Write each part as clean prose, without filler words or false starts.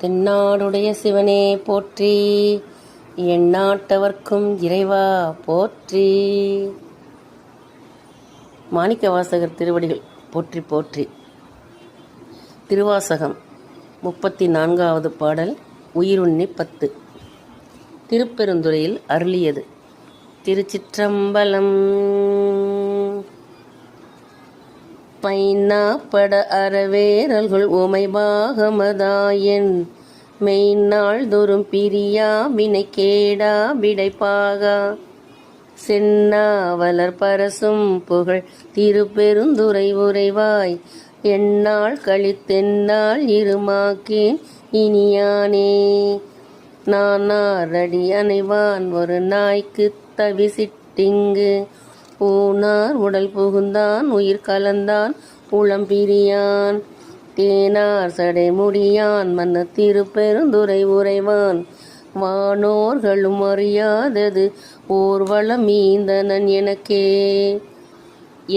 தென்னாடுடைய சிவனே போற்றி, எந்நாட்டவர்க்கும் இறைவா போற்றி. மாணிக்கவாசகர் திருவடிகள் போற்றி போற்றி. திருவாசகம் 34வது பாடல். உயிருண்ணி 10. திருப்பெருந்துறையில் அருளியது. திருச்சிற்றம்பலம். பைனாப்பட அறவேரல்கள் உமைபாகமதாயன் மெய்நாள் தோறும் பிரியா வினை கேடா விடைப்பாகா சென்னாவலர் பரசும் புகழ் திருப்பெருந்துறை உறைவாய் எந்நாள் கழித்தெந்நாள் இருமாக்கேன் இனியானே. நானாரடி அணைவான் ஒரு நாய்க்கு தவிசிட்டிங்கு ஊனார் உடல் புகுந்தான் உயிர் கலந்தான் உளம் பிரியான் தேனார் சடை முடியான் மன்ன திருப்பெருந்துறை உறைவான் வானோர்களும் அறியாதது ஊர்வலம் மீந்தனன் எனக்கே.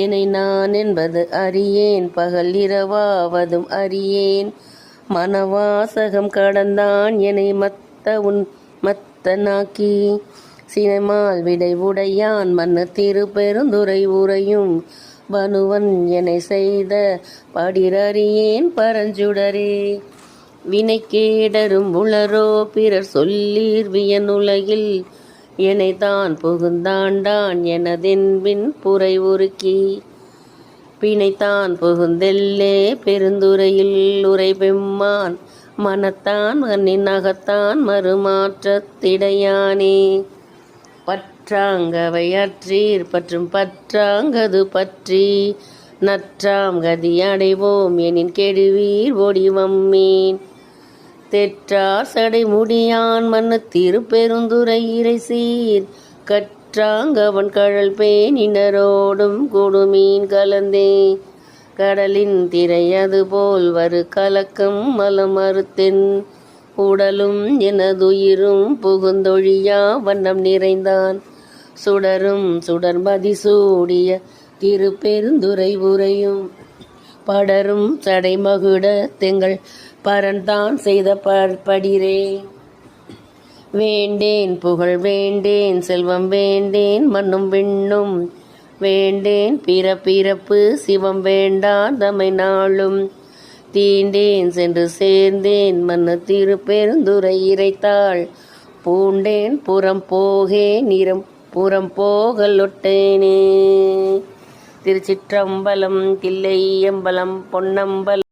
என்னை நான் என்பது அறியேன் பகல் இரவாவதும் அறியேன் மனவாசகம் கடந்தான் என்னை மத்தனாக்கி சினைமால் விடை உடையான் மன்ன திருப்பெருந்துறை உறையும் வனுவன் என்னை செய்த படிரறியேன் பரஞ்சுடரே. வினை கேடரும் உளரோ பிறர் சொல்லீர் வியனுலகில் என்னை தான் புகுந்தாண்டான் எனதென்பின் புரை உருக்கி பிணைத்தான் புகுந்தெல்லே பெருந்துறையில் உரை பெம்மான் மனத்தான் கண்ணின் அகத்தான் மறுமாற்றத்திடையானே. பற்றாங்கவை அற்றீர் பற்றும் பற்றாங்கது பற்றி நற்றாம் கதி அடைவோம் எனின் கெடுவீர் ஒடிவம்மீன் தெற்றார் சடை முடியான் மன்னு திருப்பெருந்துறை இறை சீர் கற்றாங்கவன் கழல் பேனினரோடும் கொடுமீன் கலந்தே கடலின் திரையது போல் வரு கலக்கம் மலம் மறுத்தென் உடலும் எனதுயிரும் புகுந்தொழியா வண்ணம் நிறைந்தான் சுடரும் சுடர்மதி சூடிய திருப்பெருந்துறை உறையும் படரும் சடை மகுட தெங்கள் பரன்தான் செய்த படிரே. வேண்டேன் புகழ் வேண்டேன் செல்வம் வேண்டேன் மண்ணும் விண்ணும் வேண்டேன் பிறப்பு சிவம் வேண்டான் தமை நாளும் தீண்டேன் சென்று சேர்ந்தேன் மன்ன திருப்பெருந்துறை இறைத்தாள் பூண்டேன் புறம் போகேன் புறம் போகலொட்டேனே. திருச்சிற்றம்பலம். தில்லை அம்பலம் பொன்னம்பலம்.